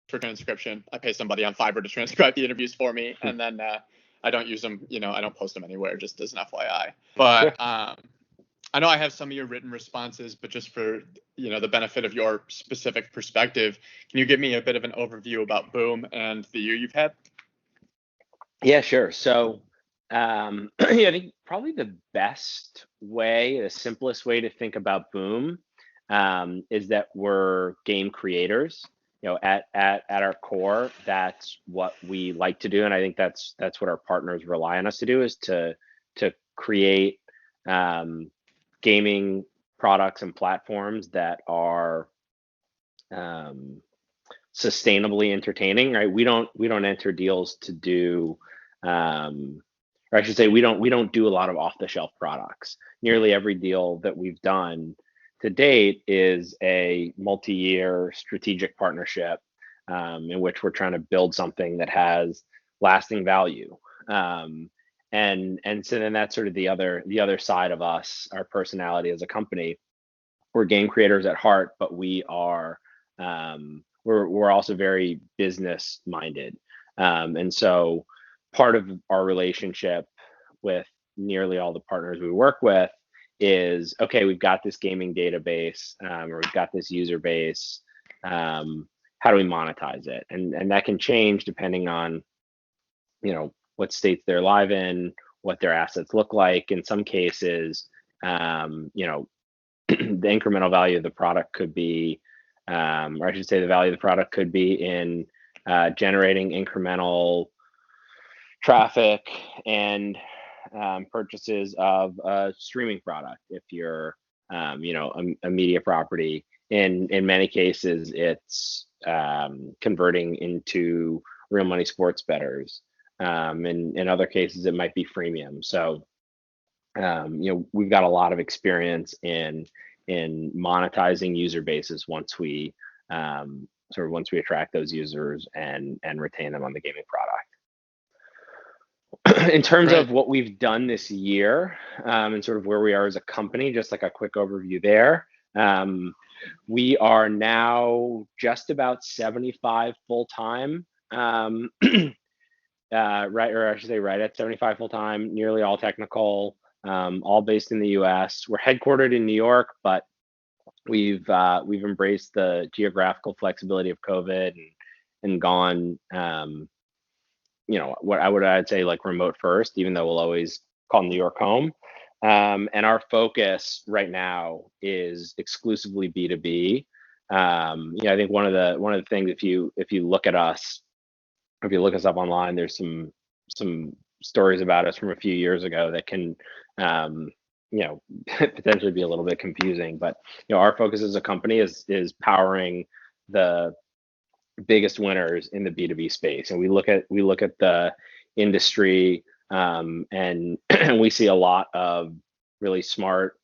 for transcription. I pay somebody on Fiverr to transcribe the interviews for me, and then I don't use them. I don't post them anywhere, just as an FYI. But I know I have some of your written responses, but just for the benefit of your specific perspective, can you give me a bit of an overview about Boom and the year you've had? Yeah, sure. So, I think probably the best way, the simplest way to think about Boom, is that we're game creators. At our core, that's what we like to do, and I think that's what our partners rely on us to do, is to create gaming products and platforms that are sustainably entertaining, right? We don't enter deals to do, or I should say, we don't do a lot of off-the-shelf products. Nearly every deal that we've done to date is a multi-year strategic partnership, in which we're trying to build something that has lasting value. And so then that's sort of the other side of us, our personality as a company. We're game creators at heart, but we're also very business minded. And so part of our relationship with nearly all the partners we work with is, okay, we've got this gaming database, or we've got this user base. How do we monetize it? And that can change depending on what states they're live in, what their assets look like. In some cases, the incremental value of the product could be, or I should say, the value of the product could be in generating incremental traffic and purchases of a streaming product. If you're, a media property, in many cases, it's converting into real money sports bettors. In other cases, it might be freemium. So, we've got a lot of experience in monetizing user bases once we attract those users and retain them on the gaming product. In terms Right. of what we've done this year, and sort of where we are as a company, just like a quick overview there. We are now just about 75 full time. Right, or I should say right at 75 full time, nearly all technical, all based in the U.S. We're headquartered in New York, but we've embraced the geographical flexibility of COVID and gone, I'd say, like, remote first, even though we'll always call New York home. And our focus right now is exclusively B2B. I think one of the things, if you look at us, if you look us up online, there's some stories about us from a few years ago that can, potentially be a little bit confusing. But our focus as a company is powering the biggest winners in the B2B space, and we look at the industry, and we see a lot of really smart,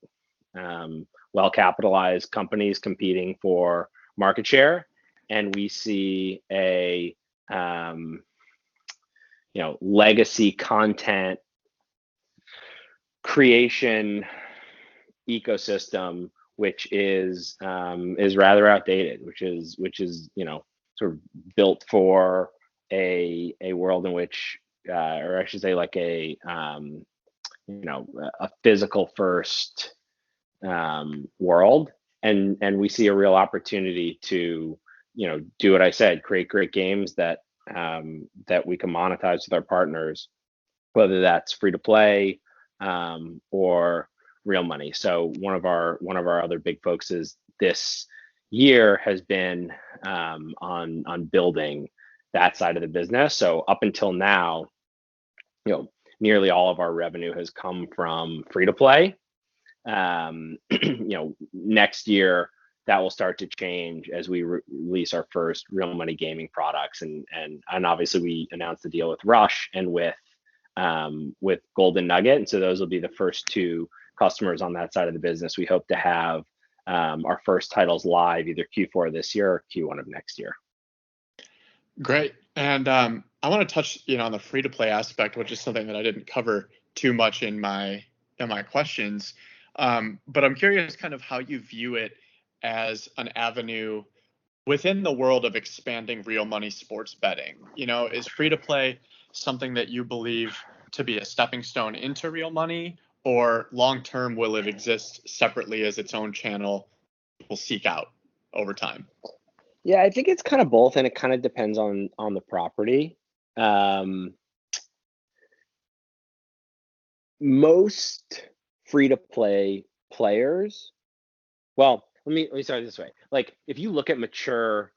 well capitalized companies competing for market share, and we see a legacy content creation ecosystem which is rather outdated, which is sort of built for a world in which, or I should say, like a physical first world, and we see a real opportunity to do what I said, create great games that we can monetize with our partners, whether that's free to play, or real money. So one of our other big focuses this year has been on building that side of the business. So up until now, nearly all of our revenue has come from free to play. Next year that will start to change as we release our first real money gaming products, and obviously we announced the deal with Rush and with Golden Nugget, and so those will be the first two customers on that side of the business. We hope to have our first titles live either Q4 this year or Q1 of next year. Great. And I want to touch on the free to play aspect, which is something that I didn't cover too much in my questions. But I'm curious kind of how you view it as an avenue within the world of expanding real money sports betting, is free to play something that you believe to be a stepping stone into real money, or long term will it exist separately as its own channel will seek out over time? Yeah, I think it's kind of both, and it kind of depends on the property. Most free to play players, well, let me start this way. Like, if you look at mature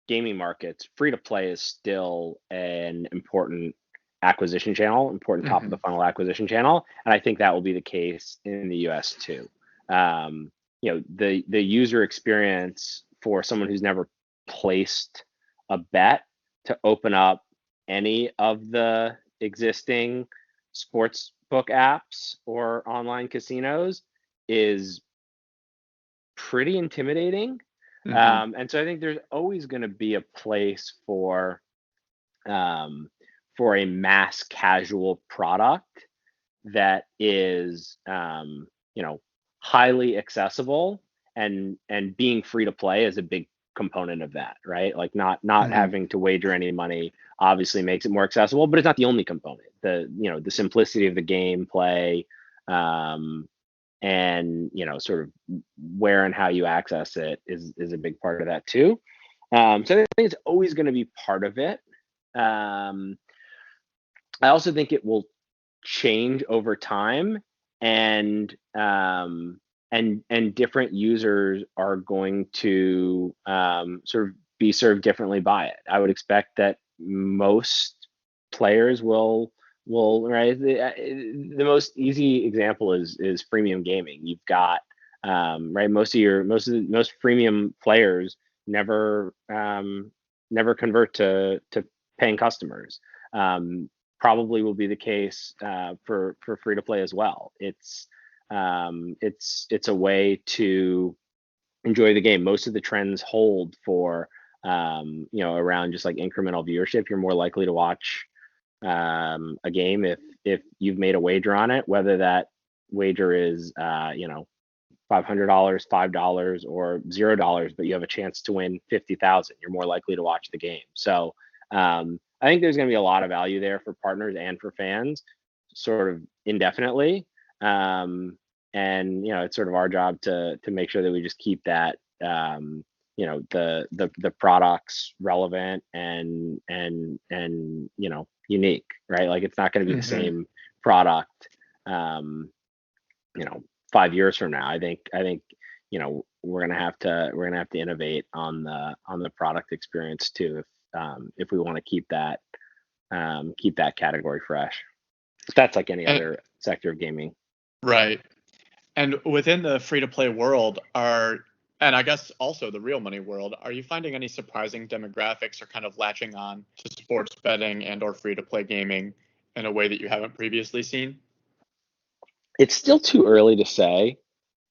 gaming markets, free to play is still an important acquisition channel, important top of the funnel acquisition channel, and I think that will be the case in the US too. The user experience for someone who's never placed a bet to open up any of the existing sports book apps or online casinos is pretty intimidating. And so I think there's always going to be a place for a mass casual product that is highly accessible, and being free to play is a big component of that, right? Like, not having to wager any money obviously makes it more accessible, but it's not the only component. The simplicity of the game play, and sort of where and how you access it is a big part of that too. So I think it's always going to be part of it. I also think it will change over time, and different users are going to sort of be served differently by it. I would expect that most players will right. The most easy example is freemium gaming. You've got right, most freemium players never convert to paying customers. Probably will be the case for free to play as well. It's a way to enjoy the game. Most of the trends hold for around just like incremental viewership. You're more likely to watch a game if you've made a wager on it, whether that wager is $500, $5 or $0, but you have a chance to win 50,000. You're more likely to watch the game. So I think there's going to be a lot of value there for partners and for fans, sort of indefinitely. And it's sort of our job to make sure that we just keep that the products relevant and unique, right? Like, it's not going to be the same product 5 years from now. I think we're gonna have to innovate on the product experience too, if we want to keep that category fresh. That's like any other sector of gaming. Right. And within the free to play world, and I guess also the real money world, are you finding any surprising demographics or kind of latching on to sports betting and or free to play gaming in a way that you haven't previously seen? It's still too early to say.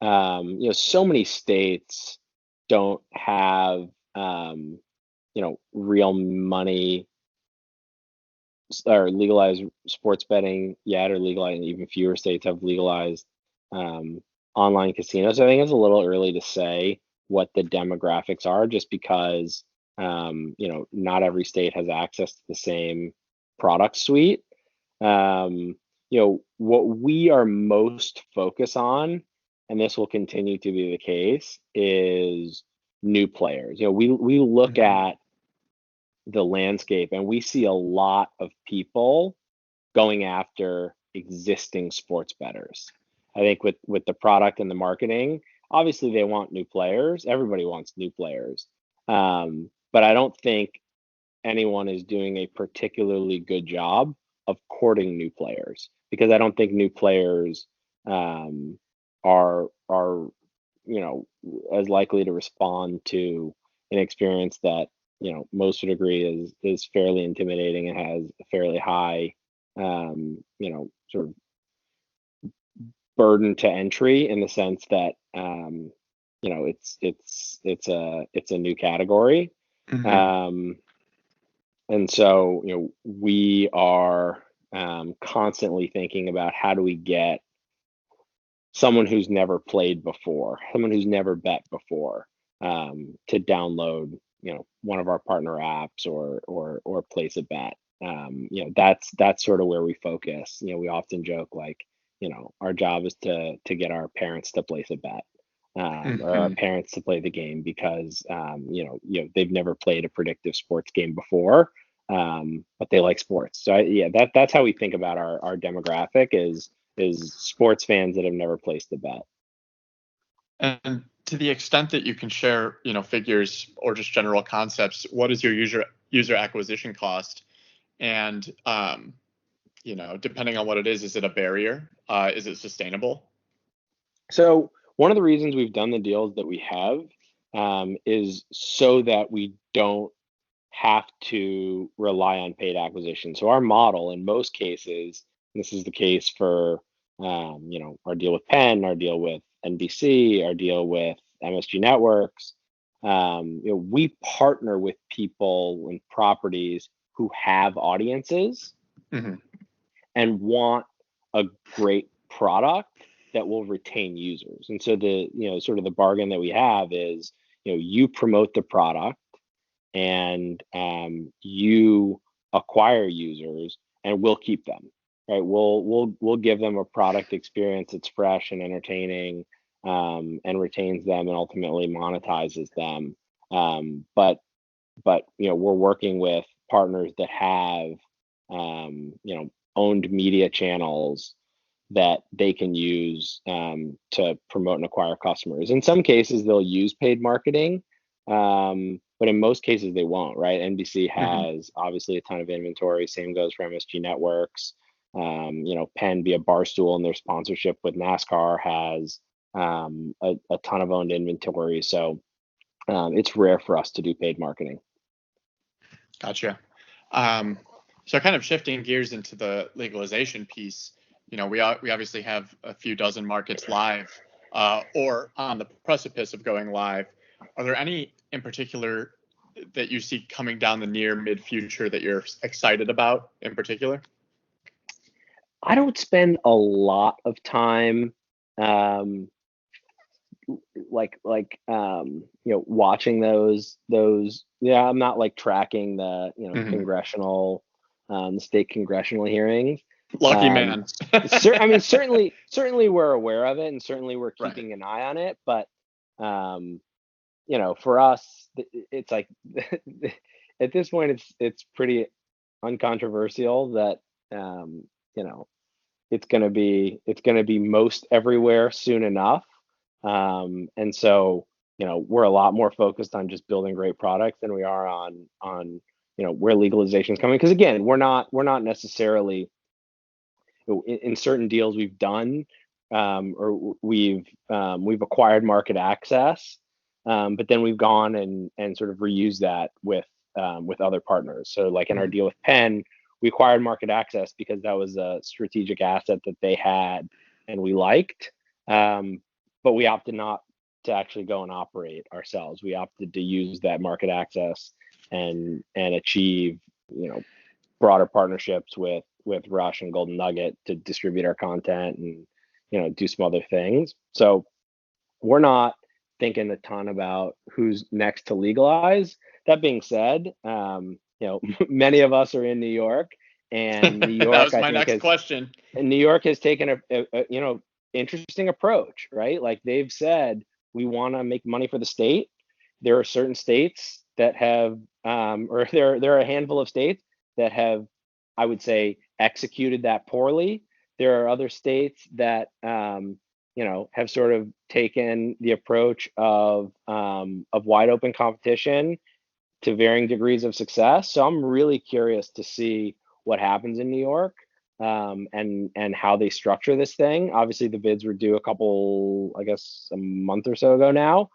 So many states don't have real money or legalized sports betting yet, or legalized. Even fewer states have legalized online casinos. So I think it's a little early to say what the demographics are, just because not every state has access to the same product suite. What we are most focused on, and this will continue to be the case, is new players. We look at the landscape and we see a lot of people going after existing sports bettors. I think with the product and the marketing, obviously they want new players. Everybody wants new players. But I don't think anyone is doing a particularly good job of courting new players, because I don't think new players are as likely to respond to an experience that most would agree is fairly intimidating and has a fairly high sort of burden to entry, in the sense that it's a new category. And so we are constantly thinking about how do we get someone who's never played before, someone who's never bet before, to download one of our partner apps or place a bet. That's sort of where we focus. We often joke like, our job is to get our parents to place a bet, or our Hmm. parents to play the game because they've never played a predictive sports game before, but they like sports. So that's how we think about our demographic is sports fans that have never placed a bet. And to the extent that you can share, figures or just general concepts, what is your user acquisition cost? And depending on what it is it a barrier? Is it sustainable? So one of the reasons we've done the deals that we have, is so that we don't have to rely on paid acquisition. So our model in most cases, this is the case for our deal with Penn, our deal with NBC, our deal with MSG Networks. We partner with people and properties who have audiences Hmm. and want a great product that will retain users. And so the sort of the bargain that we have is you promote the product and you acquire users and we'll keep them, right? We'll give them a product experience that's fresh and entertaining, and retains them and ultimately monetizes them. But we're working with partners that have owned media channels that they can use to promote and acquire customers. In some cases, they'll use paid marketing, but in most cases, they won't, right? NBC Hmm. has obviously a ton of inventory. Same goes for MSG Networks. Penn via Barstool and their sponsorship with NASCAR has a ton of owned inventory. So it's rare for us to do paid marketing. Gotcha. Um, so kind of shifting gears into the legalization piece, we obviously have a few dozen markets live, or on the precipice of going live. Are there any in particular that you see coming down the near mid future that you're excited about in particular? I don't spend a lot of time um, watching those. Yeah, I'm not like tracking the Hmm. congressional, the state congressional hearings. Lucky um man. I mean, certainly we're aware of it and certainly we're Right. keeping an eye on it, but for us, it's like at this point it's pretty uncontroversial that you know it's going to be most everywhere soon enough. And so, we're a lot more focused on just building great products than we are on where legalization is coming. Because again, we're not necessarily in certain deals we've done, or we've acquired market access, but then we've gone and sort of reused that with other partners. So like in our Mhm. deal with Penn, we acquired market access because that was a strategic asset that they had and we liked. But we opted not to actually go and operate ourselves. We opted to use that market access and achieve, broader partnerships with Rush and Golden Nugget to distribute our content and do some other things. So we're not thinking a ton about who's next to legalize. That being said, many of us are in New York, and New That York, was I my think, next has question. and New York has taken a interesting approach, right? Like they've said, we want to make money for the state. There are certain states that have, or there are a handful of states that have, I would say, executed that poorly. There are other states that, have sort of taken the approach of wide open competition to varying degrees of success. So I'm really curious to see what happens in New York, and how they structure this thing. Obviously, the bids were due a couple, I guess, a month or so ago now.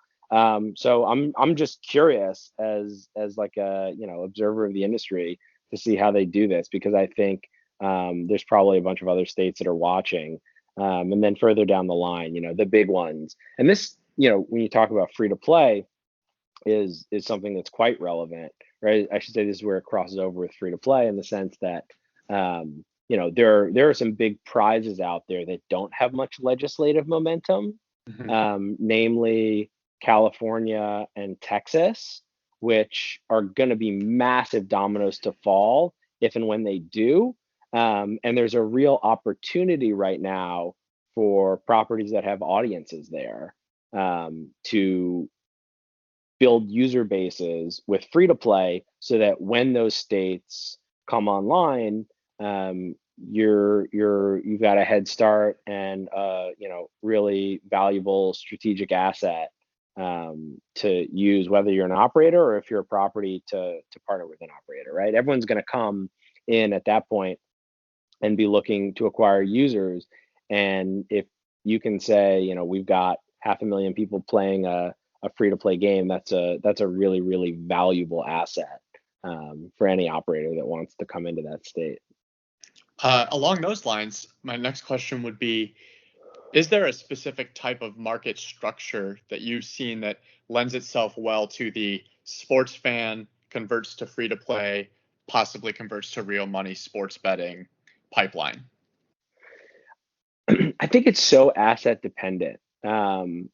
So I'm just curious as like a observer of the industry to see how they do this, because I think there's probably a bunch of other states that are watching, and then further down the line, the big ones. And this, when you talk about free to play, is something that's quite relevant, right? I should say this is where it crosses over with free to play in the sense that there are some big prizes out there that don't have much legislative momentum, Mhm. namely California and Texas, which are going to be massive dominoes to fall if and when they do. And there's a real opportunity right now for properties that have audiences there, to build user bases with free to play, so that when those states come online, you've got a head start and really valuable strategic asset, to use, whether you're an operator or if you're a property to partner with an operator, right? Everyone's going to come in at that point and be looking to acquire users. And if you can say, we've got 500,000 people playing a free to play game, that's a really, really valuable asset, for any operator that wants to come into that state. Along those lines, my next question would be, is there a specific type of market structure that you've seen that lends itself well to the sports fan, converts to free to play, possibly converts to real money sports betting pipeline? I think it's so asset dependent. The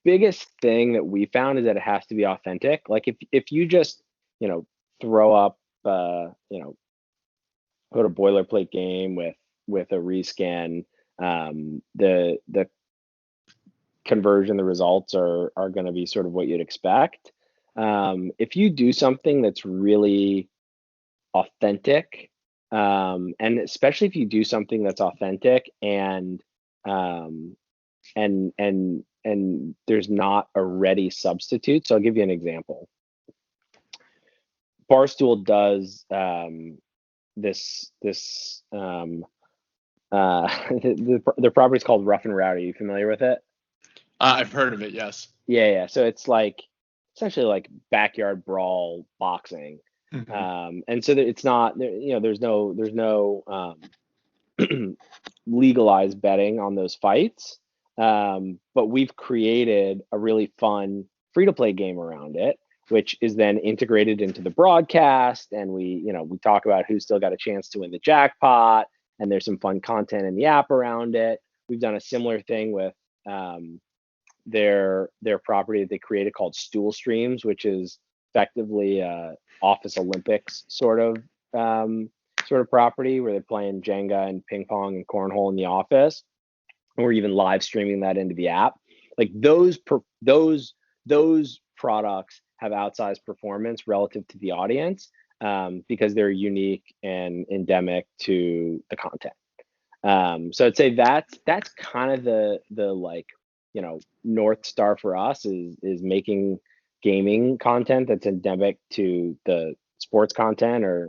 biggest thing that we found is that it has to be authentic. Like if you just, throw up, put a boilerplate game with a rescan, the conversion, the results are going to be sort of what you'd expect. If you do something that's really authentic, and especially if you do something that's authentic and there's not a ready substitute. So I'll give you an example. Barstool does this the property is called Rough and Rowdy. Are you familiar with it? I've heard of it, yes. Yeah. So it's like essentially like backyard brawl boxing. Mm-hmm. And so that it's not, there's no legalized betting on those fights. But we've created a really fun free to play game around it, which is then integrated into the broadcast. And we talk about who's still got a chance to win the jackpot. And there's some fun content in the app around it. We've done a similar thing with their property that they created called Stool Streams, which is effectively Office Olympics sort of property where they're playing Jenga and ping pong and cornhole in the office, and we're even live streaming that into the app. Like those products have outsized performance relative to the audience, because they're unique and endemic to the content. So I'd say that's kind of the like, North Star for us is making gaming content that's endemic to the sports content, or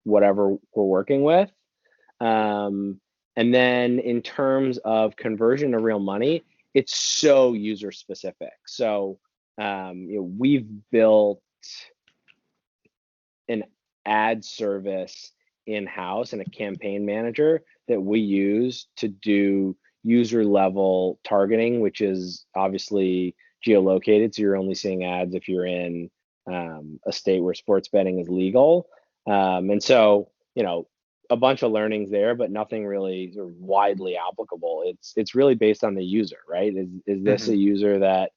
whatever we're working with. And then in terms of conversion to real money, it's so user specific. So we've built an ad service in-house and a campaign manager that we use to do user level targeting, which is obviously geolocated. So you're only seeing ads if you're in a state where sports betting is legal. And so, a bunch of learnings there, but nothing really sort of widely applicable. It's really based on the user, right? Is this Mm-hmm. a user that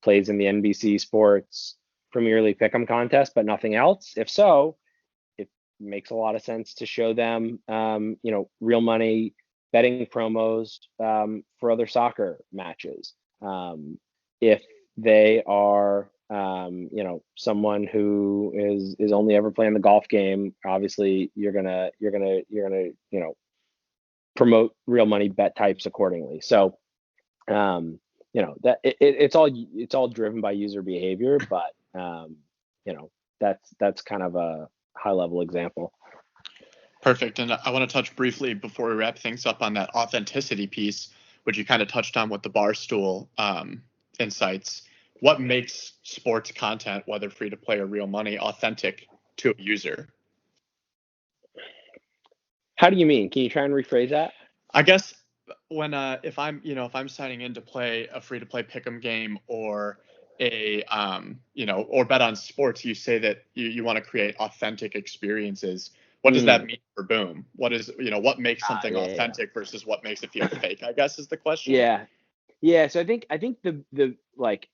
plays in the NBC Sports Premier League Pick'em contest, but nothing else? If so, it makes a lot of sense to show them, real money betting promos for other soccer matches. If they are, someone who is only ever playing the golf game, obviously you're gonna promote real money bet types accordingly. So that it's all driven by user behavior, but that's kind of a high level example. Perfect. And I want to touch briefly before we wrap things up on that authenticity piece, which you kind of touched on with the Barstool insights. What makes sports content, whether free to play or real money, authentic to a user? How do you mean? Can you try and rephrase that? I guess when if I'm signing in to play a free to play pick'em game or a or bet on sports, you say that you want to create authentic experiences. What does that mean for Boom? What what makes something authentic versus what makes it feel fake, I guess is the question. Yeah. So I think the like,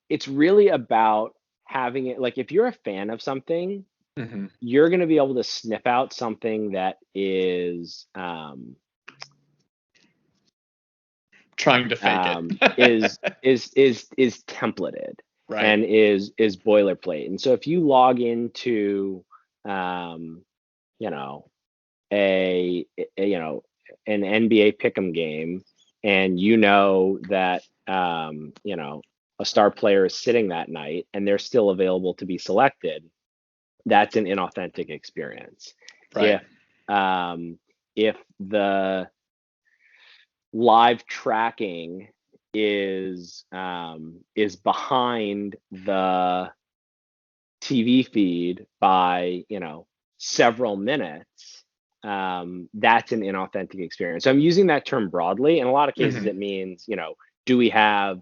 it's really about having it, like, if you're a fan of something, Mm-hmm. you're going to be able to sniff out something that is Trying to fake it. is templated Right. and is boilerplate. And so if you log into you know you know an NBA pick'em game, and you know that you know a star player is sitting that night and they're still available to be selected, that's an inauthentic experience. Right. If the live tracking is behind the TV feed by, several minutes, that's an inauthentic experience. So I'm using that term broadly. In a lot of cases, Mm-hmm. it means, do we have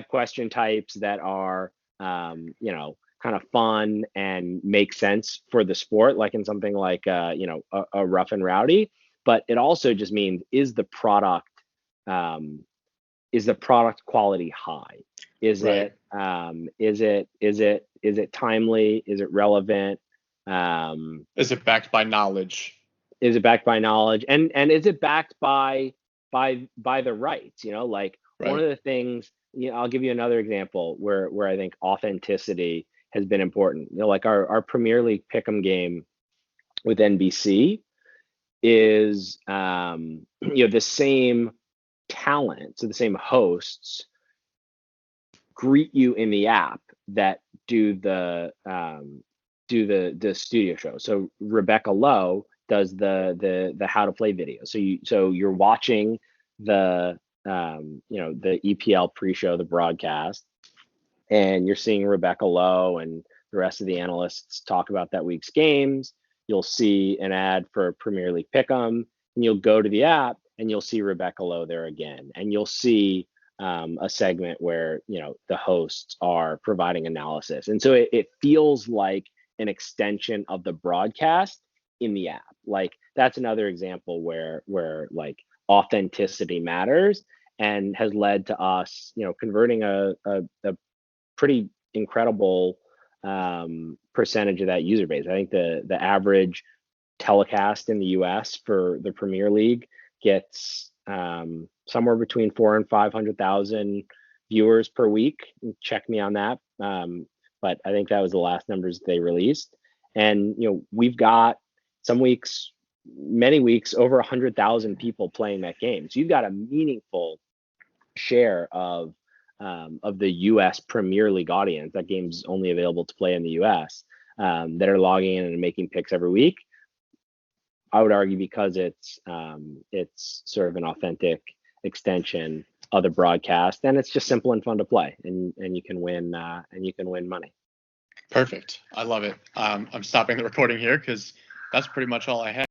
question types that are, kind of fun and make sense for the sport, like in something like, a rough and rowdy. But it also just means, um, is the product quality high? Is Right. it timely? Is it relevant? Um, Is it backed by knowledge? is it backed by knowledge? And is it backed by the rights? Like, one Right. of the things, I'll give you another example where I think authenticity has been important. Like our Premier League Pick'em game with NBC is the same talent, so the same hosts greet you in the app that do the studio show. So Rebecca Lowe does the how to play video. So you're watching the the EPL pre-show, the broadcast, and you're seeing Rebecca Lowe and the rest of the analysts talk about that week's games. You'll see an ad for Premier League Pick'em, and you'll go to the app and you'll see Rebecca Lowe there again, and you'll see a segment where the hosts are providing analysis, and so it feels like an extension of the broadcast in the app. Like, that's another example where like authenticity matters, and has led to us converting a pretty incredible percentage of that user base. I think the average telecast in the US for the Premier League gets somewhere between 400,000 and 500,000 viewers per week. Check me on that. But I think that was the last numbers they released. And we've got some weeks, many weeks, over 100,000 people playing that game. So you've got a meaningful share of the U.S. Premier League audience. That game's only available to play in the U.S. That are logging in and making picks every week. I would argue because it's sort of an authentic extension of the broadcast, and it's just simple and fun to play, and you can win money. Perfect. I love it. I'm stopping the recording here because that's pretty much all I had.